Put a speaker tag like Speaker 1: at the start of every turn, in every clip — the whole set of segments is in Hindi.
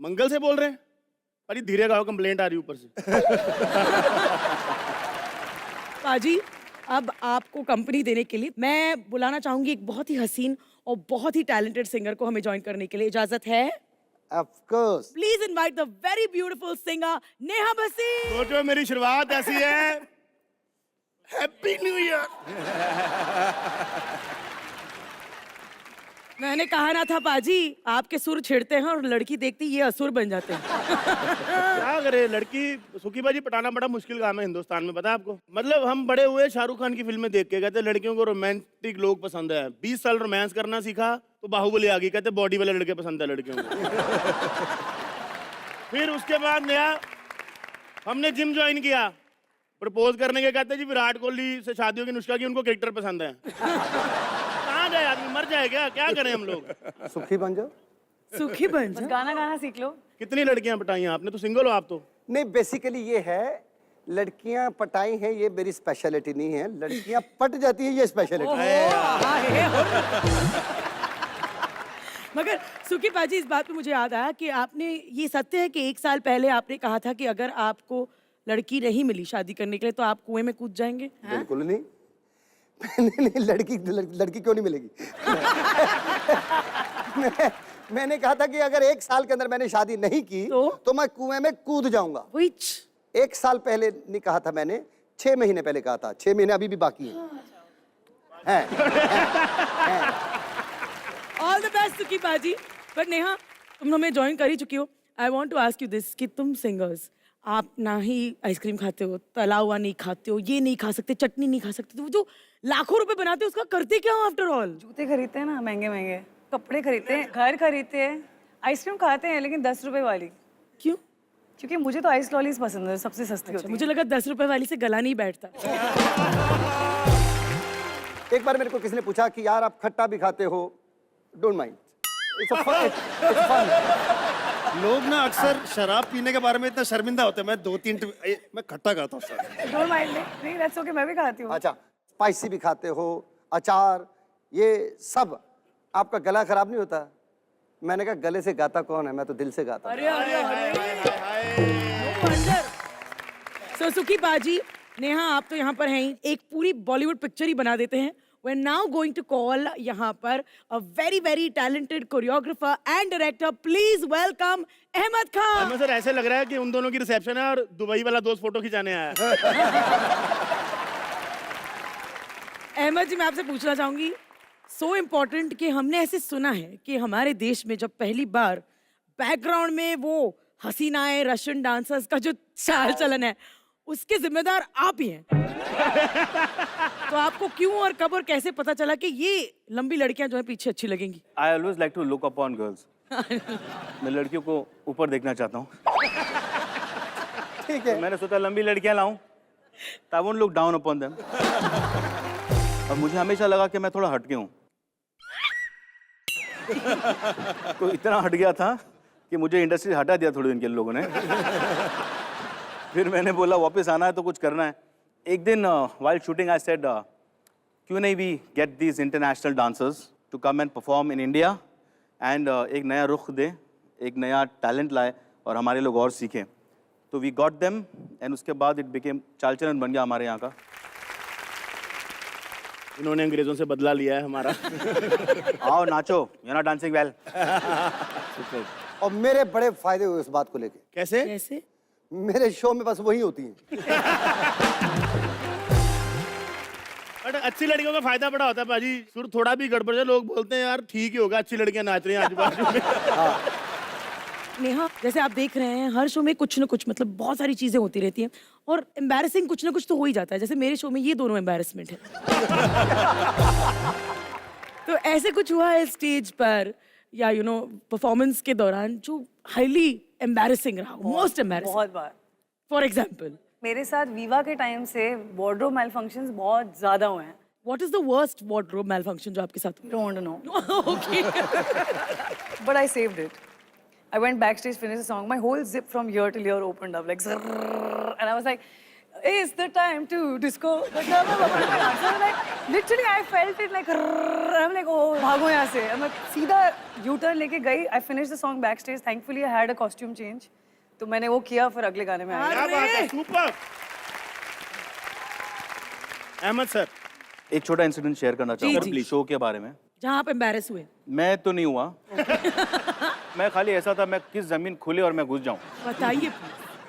Speaker 1: मंगल से बोल रहे हैं? अरे धीरे गाओ, कंप्लेंट आ रही ऊपर से।
Speaker 2: पाजी, अब आपको कंपनी देने के लिए मैं बुलाना चाहूंगी एक बहुत ही हसीन और बहुत ही टैलेंटेड सिंगर को हमें ज्वाइन करने के लिए। इजाजत है?
Speaker 3: Of course.
Speaker 2: Please invite the very beautiful singer Neha Bhasin.
Speaker 1: सोचो मेरी शुरुआत ऐसी है। Happy new year.
Speaker 2: मैंने कहा ना था पाजी, आपके सुर छिड़ते हैं और लड़की देखती ये असुर बन जाते हैं।
Speaker 1: क्या करे, लड़की सुखी बाजी पटाना बड़ा मुश्किल काम है हिंदुस्तान में, पता है आपको? मतलब हम बड़े हुए शाहरुख खान की फिल्में देख के, कहते लड़कियों को रोमांटिक लोग पसंद है। 20 साल रोमांस करना सीखा तो बाहुबली आ गई, कहते बॉडी वाले लड़के पसंद है लड़कियों को। फिर उसके बाद नया हमने जिम ज्वाइन किया, प्रपोज करने के कहते जी विराट कोहली से शादी होगी अनुष्का की, उनको क्रिकेटर पसंद है। कहाँ जाए आदमी, मर जाए क्या? क्या करें हम लोग?
Speaker 3: सुखी बन जाओ।
Speaker 2: सुखी बन जा।
Speaker 4: गाना गाना सीख लो।
Speaker 1: कितनी लड़कियां पटाई हैं आपने? तो सिंगल हो आप तो।
Speaker 3: नहीं, बेसिकली ये है, लड़कियां पटाई हैं ये मेरी स्पेशलिटी नहीं है, लड़कियां पट जाती है ये स्पेशलिटी है।
Speaker 2: मगर सुखी पाजी, इस बात पे मुझे याद आया कि आपने, ये सत्य है कि 1 साल पहले आपने कहा था कि अगर आपको लड़की नहीं मिली शादी करने के लिए तो आप कुएं में कूद जाएंगे?
Speaker 3: बिल्कुल नहीं। नहीं, लड़की क्यों नहीं मिलेगी? मैंने कहा था कि अगर 1 साल के अंदर मैंने शादी नहीं की तो मैं कुएं में कूद जाऊंगा। 1 साल पहले नहीं कहा था मैंने, 6 महीने पहले कहा था। 6 महीने अभी भी बाकी है।
Speaker 2: ऑल द बेस्ट सुखी पाजी। पर नेहा, तुम हमें ज्वाइन कर ही चुकी हो। I want to ask you this कि तुम सिंगर्स, आप ना ही आइसक्रीम खाते हो, तला हुआ नहीं खाते हो, ये नहीं खा सकते, चटनी नहीं खा सकते, तो जो लाखों रुपए बनाते हो उसका करते क्या हो आफ्टर ऑल?
Speaker 4: जूते खरीदते हैं ना महंगे महंगे, कपड़े खरीदते हैं, घर खरीदते हैं, आइसक्रीम खाते हैं लेकिन 10 रुपए वाली।
Speaker 2: क्यों?
Speaker 4: क्योंकि मुझे तो आइस लॉलीज पसंद है, सबसे सस्ती होती है।
Speaker 2: मुझे लगा 10 रुपए वाली से गला नहीं बैठता।
Speaker 3: एक बार मेरे को किसी ने पूछा कि यार आप खट्टा भी खाते हो, डोंट माइंड, इट्स फन।
Speaker 5: लोग ना अक्सर शराब पीने के बारे में इतना शर्मिंदा होते हैं। मैं 2-3 मैं खट्टा खाता हूँ।
Speaker 4: डोंट माइंड नहीं, दैट्स ओके, मैं भी खाती हूँ।
Speaker 3: अच्छा, स्पाइसी भी खाते हो, अचार, ये सब, आपका गला खराब नहीं होता? मैंने कहा गले से गाता कौन है, मैं तो दिल से गाता हूं।
Speaker 2: सो सुखी बाजी, नेहा आप तो यहाँ पर हैं ही, एक पूरी बॉलीवुड पिक्चर ही बना देते हैं। We're now going to call यहाँ पर a very very talented choreographer and director. Please welcome Ahmad Khan.
Speaker 1: हमें सर ऐसे लग रहा है कि उन दोनों की रिसेप्शन है और दुबई वाला दोस्त फोटो खिंचाने आया है।
Speaker 2: अहमद जी, मैं आपसे पूछना चाहूंगी, सो इम्पोर्टेंट कि हमने ऐसे सुना है कि हमारे देश में जब पहली बार बैकग्राउंड में वो हसीनाएं, रशियन डांसर्स का जो चाल चलन है, उसके जिम्मेदार आप ही हैं। तो आपको क्यों और कब और कैसे पता चला कि ये लंबी लड़कियां जो है पीछे अच्छी लगेंगी?
Speaker 6: I always like to look upon girls. मैं लड़कियों को ऊपर देखना चाहता हूँ।
Speaker 3: ठीक है।
Speaker 6: तो मैंने सोचा लंबी लड़कियां लाऊं, I won't look down upon them. और मुझे हमेशा लगा कि मैं थोड़ा हटके हूँ। तो इतना हट गया था कि मुझे इंडस्ट्री से हटा दिया थोड़े दिन के लोगों ने। फिर मैंने बोला वापस आना है तो कुछ करना है। एक दिन while shooting I said क्यों नहीं we get these international dancers to come and perform in India and एक नया रुख दे, एक नया टैलेंट लाए और हमारे लोग और सीखें। तो we got them and उसके बाद it became चाल चलन बन गया हमारे यहाँ का।
Speaker 1: इन्होंने अंग्रेजों से बदला लिया है हमारा।
Speaker 6: आओ नाचो, you're not dancing well।
Speaker 3: और मेरे बड़े फायदे हुए इस बात को लेके।
Speaker 1: कैसे?
Speaker 2: कैसे?
Speaker 3: मेरे शो में बस वही होती है।
Speaker 1: बट अच्छी लड़कियों का फायदा बड़ा होता है बाजी, सुर थोड़ा भी गड़बड़ जाए लोग बोलते हैं यार ठीक ही होगा, अच्छी लड़कियां नाच रही हैं आजू बाजू में।
Speaker 2: नेहा, जैसे आप देख रहे हैं हर शो में कुछ ना कुछ, मतलब बहुत सारी चीजें होती रहती हैं और एम्बैरेसिंग कुछ ना कुछ तो हो ही जाता है। जैसे मेरे शो में ये दोनों एम्बैरेसमेंट है। तो ऐसे कुछ हुआ है स्टेज पर या यू नो परफॉर्मेंस के दौरान जो हाईली एम्बैरेसिंग रहा, मोस्ट एम्बैरेसिंग?
Speaker 4: बहुत बार।
Speaker 2: For example?
Speaker 4: मेरे साथ वीवा के टाइम से वार्डरोब मैलफंक्शंस बहुत ज्यादा हुए हैं।
Speaker 2: What is the worst wardrobe malfunction जो आपके साथ हुआ?
Speaker 4: Don't know.
Speaker 2: Okay.
Speaker 4: But I saved it. I went backstage, finished the song. My whole zip from ear till ear opened up like zrrr, and I was like, It's the time to disco. Like literally, I felt it like. I'm like, oh, भागो यहाँ से. I'm like, सीधा U-turn लेके गई. I finished the song backstage. Thankfully, I had a costume change. तो मैंने वो किया फिर अगले गाने में आया.
Speaker 1: क्या बात है, सुपर। अहमद सर,
Speaker 6: एक छोटा इंसिडेंट शेयर करना चाहूंगा
Speaker 2: जी।
Speaker 6: शो के बारे में।
Speaker 2: जहाँ आप एम्बेरस हुए
Speaker 6: मैं तो नहीं हुआ मैं खाली ऐसा था, मैं किस जमीन खुले और मैं घुस जाऊं।
Speaker 2: बताइए।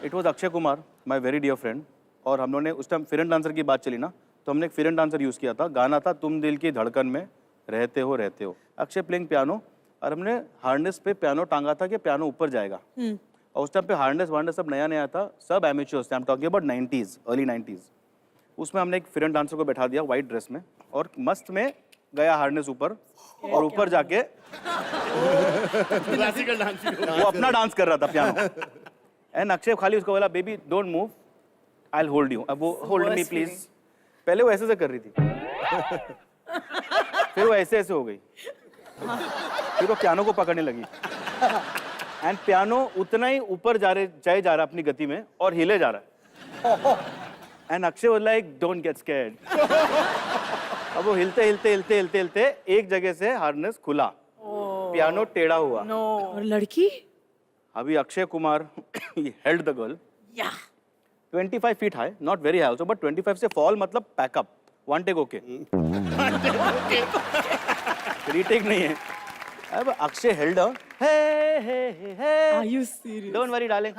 Speaker 6: It was Akshay Kumar, my very dear friend. और हम लोगों ने उस टाइम फिरन डांसर की बात चली ना, तो हमने एक फिरन डांसर यूज़ किया था। गाना था तुम दिल की धड़कन में रहते हो। अक्षय प्लेइंग पियानो, और हमने हार्नेस पे पियानो टांगा था कि पियानो ऊपर जाएगा। और उस टाइम पे हार्नेस सब नया था, सब एमेच्योर्स थे। I am talking about 90s, early 90s। उसमें हमने एक फिरन डांसर को बैठा दिया वाइट ड्रेस में, और मस्त में गया हार्नेस ऊपर, और ऊपर जाके
Speaker 1: क्लासिकल डांस।
Speaker 6: वो अपना डांस कर रहा था पियानो। एंड अक्षय खाली उसको बोला, baby don't move, I will hold you. अब वो होल्ड मी प्लीज। पहले वो ऐसे कर रही थी, फिर वो ऐसे हो गई, फिर वो पियानो को पकड़ने लगी। एंड पियानो उतना ही ऊपर जा रहा अपनी गति में, और हिले जा रहा है। And Akshay was like don't get scared. अब वो हिलते एक जगह से हार्नेस खुला, पियानो टेढ़ा हुआ।
Speaker 2: और लड़की?
Speaker 6: अभी Akshay Kumar held the girl, 25 feet high, not very high also, but 25 से फॉल मतलब pack up, one take okay, retake नहीं है। अब Akshay held
Speaker 2: Are you serious?
Speaker 6: Don't worry darling.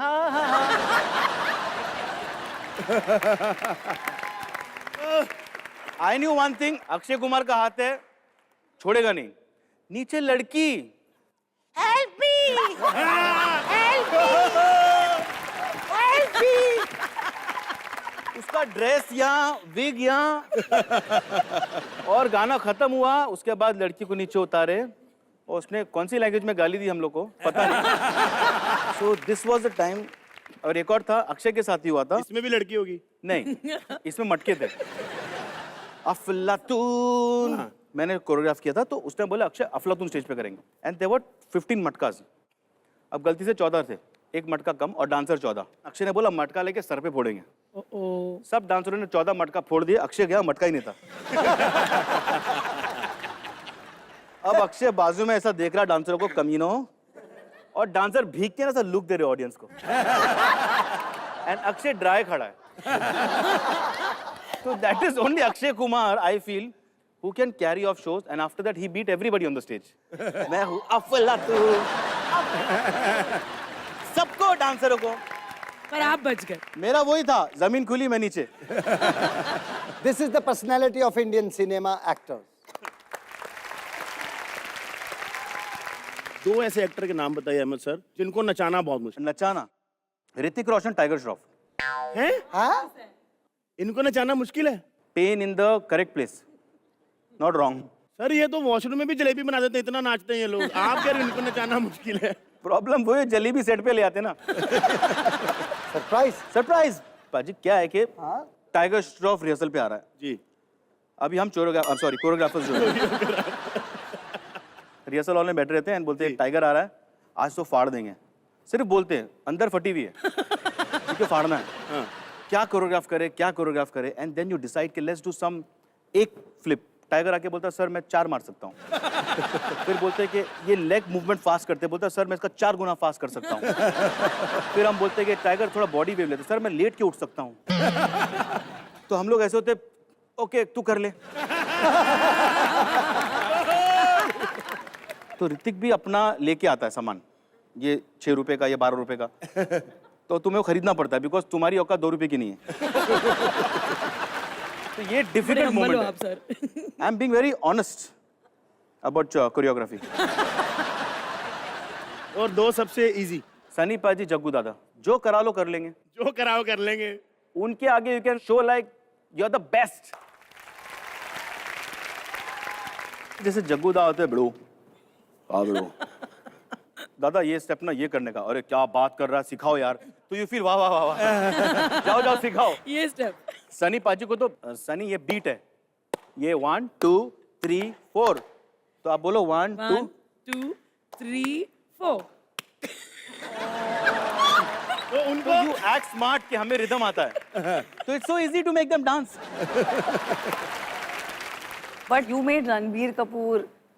Speaker 6: I knew one thing, Akshay Kumar का हाथ है, छोड़ेगा नहीं। नीचे लड़की,
Speaker 2: Help me! Help me! Help me!
Speaker 6: उसका ड्रेस यहाँ, विग यहाँ, और गाना खत्म हुआ। उसके बाद लड़की को नीचे उतारे, और उसने कौन सी लैंग्वेज में गाली दी हम लोग को पता नहीं। So this was the time. और एक और था, अक्षय के साथ ही हुआ था।
Speaker 1: इसमें भी लड़की होगी?
Speaker 6: नहीं, इसमें मटके थे। अफलातून मैंने कोरियोग्राफ किया था, तो उसने बोला अक्षय अफलातून स्टेज पे करेंगे। एंड देयर वर 15 मटकास। अब गलती से 14 थे, एक मटका कम, और डांसर 14। अक्षय ने बोला मटका लेके सर पे फोड़ेंगे। सब डांसरों ने 14 मटका फोड़ दिए, अक्षय गया, मटका ही नहीं था। अब अक्षय बाजू में ऐसा देख रहा डांसरों को, कमीनो, और डांसर भीग के ना ऐसा लुक दे रहे ऑडियंस को। एंड अक्षय ड्राई खड़ा है। So that is only Akshay Kumar, I feel, who can carry off shows, and after that he beat everybody on the stage. मैं हूँ अफलातून, सबको, डांसरों को।
Speaker 2: पर आप बच गए।
Speaker 6: मेरा वही था, जमीन खुली मैं नीचे।
Speaker 3: This is the personality of Indian cinema actors.
Speaker 1: दो ऐसे एक्टर के नाम बताइए अहमद सर, जिनको नचाना बहुत मुश्किल
Speaker 6: नचाना, ऋतिक रोशन, टाइगर श्रॉफ।
Speaker 1: है।
Speaker 3: हाँ?
Speaker 1: इनको नचाना मुश्किल है?
Speaker 6: Pain in the correct place, not wrong.
Speaker 1: Sir ये तो वॉशरूम में भी जलेबी बना देते हैं, इतना नाचते हैं ये लोग। आप कह रहे हो इनको नचाना मुश्किल है?
Speaker 6: प्रॉब्लम वो है, जलेबी सेट पे ले आते ना। सरप्राइज पाजी क्या है कि टाइगर श्रॉफ रिहर्सल पे आ रहा है
Speaker 1: जी।
Speaker 6: अभी हम कोरियोग्राफर्स जो है रिहर्सल हॉल में बैठे रहते हैं, बोलते हैं टाइगर आ रहा है, आज तो फाड़ देंगे। सिर्फ बोलते हैं, अंदर फटी हुई है, क्योंकि फाड़ना है। क्या कोरियोग्राफ करे, एंड देन यू डिसाइड कि लेट्स डू सम एक फ्लिप। टाइगर आके बोलता है सर मैं 4 मार सकता हूँ। फिर बोलते हैं कि ये लेग मूवमेंट फास्ट करते, बोलता है सर मैं इसका 4 गुना फास्ट कर सकता हूँ। फिर हम बोलते हैं कि टाइगर थोड़ा बॉडी वेव लेते, सर मैं लेट के उठ सकता हूँ। तो हम लोग ऐसे होते, ओके तू कर ले। तो ऋतिक भी अपना लेके आता है सामान, ये 6 रुपए का, ये 12 रुपए का, तो तुम्हें वो खरीदना पड़ता है, बिकॉज तुम्हारी औकात 2 रुपए की नहीं है। तो ये डिफिकल्ट मोमेंट है।
Speaker 2: आप sir.
Speaker 6: I am being very honest about choreography.
Speaker 1: और दो सबसे इजी,
Speaker 6: सनी पाजी, जग्गू दादा, जो करा लो कर लेंगे,
Speaker 1: जो कराओ कर लेंगे।
Speaker 6: उनके आगे you can show like you are the best. जैसे जग्गू दादा होते हैं, बड़ो दादा ये स्टेप ना ये करने का, अरे क्या बात कर रहा है, सिखाओ यार। तो यू फील वाह वाह वाह वाह, जाओ सिखाओ।
Speaker 2: ये स्टेप
Speaker 6: सनी पाजी को तो, सनी ये बीट है, ये 1 2 3 4, तो आप बोलो 1 2
Speaker 2: 2 3 4।
Speaker 1: तो उनको
Speaker 6: तो यू एक्ट स्मार्ट कि हमें रिदम आता है, तो it's so easy to make them dance.
Speaker 4: But you made Ranbir Kapoor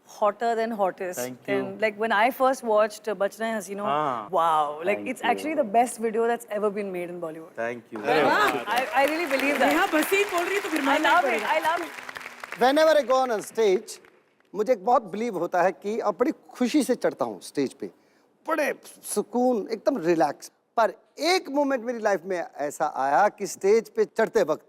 Speaker 4: hotter than hottest.
Speaker 6: Thank you.
Speaker 4: And like when I first watched Bachna Hai Hasino, wow, like
Speaker 6: Thank
Speaker 4: it's
Speaker 6: you.
Speaker 4: actually the best video that's ever been made in Bollywood.
Speaker 6: Thank you.
Speaker 4: I really believe that.
Speaker 2: Neha Bhasin बोल रही है तो फिर
Speaker 4: I
Speaker 2: मानना
Speaker 4: love it.
Speaker 2: पड़ेगा.
Speaker 4: I love it.
Speaker 3: Whenever I go on stage, मुझे एक बहुत बिलीव होता है कि अब बड़ी खुशी से चढ़ता हूँ स्टेज पे, बड़े सुकून, एकदम रिलैक्स. पर एक मोमेंट मेरी लाइफ में ऐसा आया कि स्टेज पे चढ़ते वक्त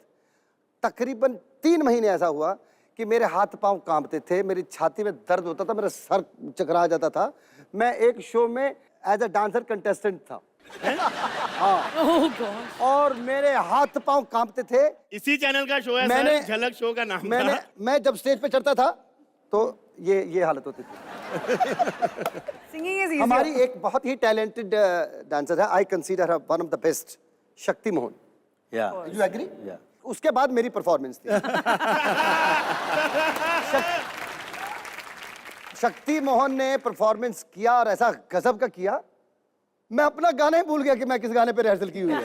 Speaker 3: तकरीबन 3 महीने ऐसा हुआ कि मेरे हाथ पांव कांपते थे, मेरी छाती में दर्द होता था, मेरा सर चकरा जाता था. मैं एक शो में एज अ डांसर कंटेस्टेंट था.
Speaker 2: ओह गॉड.
Speaker 3: और मेरे हाथ पांव कांपते थे.
Speaker 1: इसी चैनल का शो है
Speaker 3: मैंने-
Speaker 1: सर, झलक शो का नाम
Speaker 3: मैंने
Speaker 1: था.
Speaker 3: मैं जब स्टेज पे चढ़ता था तो ये हालत होती थी.
Speaker 4: Singing is easy.
Speaker 3: हमारी एक बहुत ही टैलेंटेड डांसर है, I consider her one of the best, Shakti Mohan.
Speaker 6: या
Speaker 3: यू एग्री?
Speaker 6: या
Speaker 3: उसके बाद मेरी परफॉर्मेंस थी. शक्ति मोहन ने परफॉर्मेंस किया और ऐसा गजब का किया, मैं अपना गाना ही भूल गया कि मैं किस गाने पे रिहर्सल की हुई है.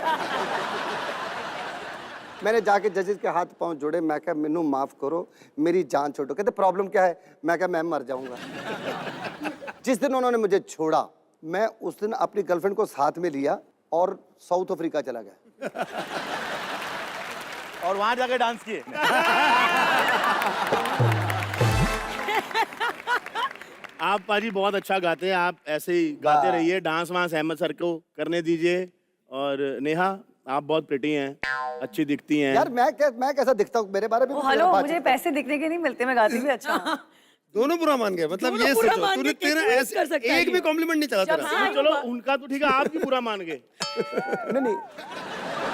Speaker 3: मैंने जाके जजेस के हाथ पांव जोड़े, मैं कहा मैनू माफ करो, मेरी जान छोड़ो. कहते प्रॉब्लम क्या है? मैं कहा मैं मर जाऊंगा. जिस दिन उन्होंने मुझे छोड़ा, मैं उस दिन अपनी गर्लफ्रेंड को साथ में लिया और साउथ अफ्रीका चला गया.
Speaker 6: और वहां जाके डांस किए.
Speaker 1: आप पाजी बहुत अच्छा गाते हैं, आप ऐसे ही गाते रहिए. डांस वांस अहमद सर को करने दीजिए. और नेहा, आप बहुत प्रिटी हैं, अच्छी दिखती हैं.
Speaker 3: यार मैं कैसा दिखता हूँ? मेरे बारे में
Speaker 4: Oh,
Speaker 3: कुछ
Speaker 4: हेलो,
Speaker 3: जरा
Speaker 4: मुझे
Speaker 3: बातचीत
Speaker 4: पैसे दिखने के नहीं मिलते, मैं गाती भी अच्छा हूँ.
Speaker 5: दोनों बुरा मान गए. मतलब
Speaker 2: दोनों
Speaker 5: ये
Speaker 2: बुरा
Speaker 5: सोचो,
Speaker 2: मान
Speaker 5: तूने
Speaker 2: के
Speaker 5: तेरा
Speaker 2: कैसे
Speaker 5: ऐसे
Speaker 2: कर सकता है
Speaker 5: एक
Speaker 2: ये?
Speaker 5: भी कॉम्प्लीमेंट नहीं चला
Speaker 4: जब
Speaker 5: तेरा.
Speaker 4: हाँ,
Speaker 1: चलो उनका तो ठीक है, आप भी बुरा मान गए.
Speaker 3: नहीं नहीं.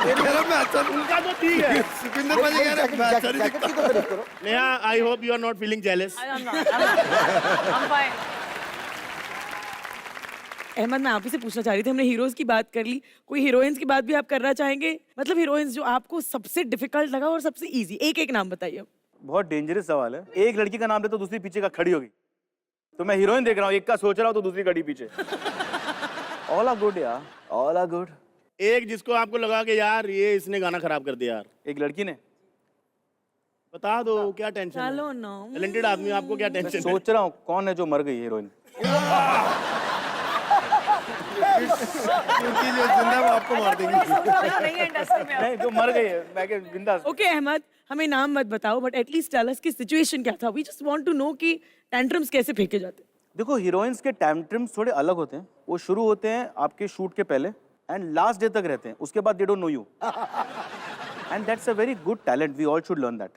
Speaker 5: कह रहा मैं अच्छा
Speaker 1: उनका तो ठीक है.
Speaker 5: सुपिंदर पाजी कह रहा है, मैं अच्छा नहीं
Speaker 3: जैकेट की तो तारीफ करो.
Speaker 1: Neha, I hope you are not feeling jealous.
Speaker 4: I'm fine.
Speaker 2: Ahmad, मैं आप ही से पूछना चाह रही थी, हमने हीरोज की बात कर ली, कोई हीरोइंस की बात भी आप करना चाहेंगे? मतलब हीरोइंस जो आपको सबसे डिफिकल्ट लगा और सबसे इजी, एक नाम बताइए.
Speaker 6: बहुत डेंजरस सवाल है. एक लड़की का नाम ले तो दूसरी पीछे का खड़ी होगी. तो मैं हीरोइन देख रहा हूँ, एक का सोच रहा हूँ तो दूसरी खड़ी पीछे. ऑल आर गुड यार, ऑल आर गुड.
Speaker 1: एक जिसको आपको लगा कि यार ये इसने गाना खराब कर दिया यार.
Speaker 6: एक लड़की ने.
Speaker 1: बता दो, क्या टेंशन है?
Speaker 2: चलो ना.
Speaker 1: टैलेंटेड आदमी, आपको क्या
Speaker 6: मैं
Speaker 1: टेंशन है?
Speaker 6: सोच रहा हूँ कौन है जो मर गई हीरोइन.
Speaker 5: उनकी जो जिंदा है वो आपको मार देंगी.
Speaker 4: नहीं है इंडस्ट्री में.
Speaker 6: नहीं, जो मर गई है. मैं क्या बिंदास.
Speaker 2: ओके अहमद, हमें नाम मत बताओ, बट एटलीस्ट टेल अस कि सिचुएशन क्या था. We just want to know कि टेंट्रम्स कैसे फेंके जाते हैं.
Speaker 6: देखो, हीरोइंस के टैंट्रम्स थोड़े अलग होते हैं. वो शुरू होते हैं आपके शूट के पहले एंड लास्ट डे तक रहते हैं. उसके बाद they don't know you. And that's a very good talent. We all should learn that.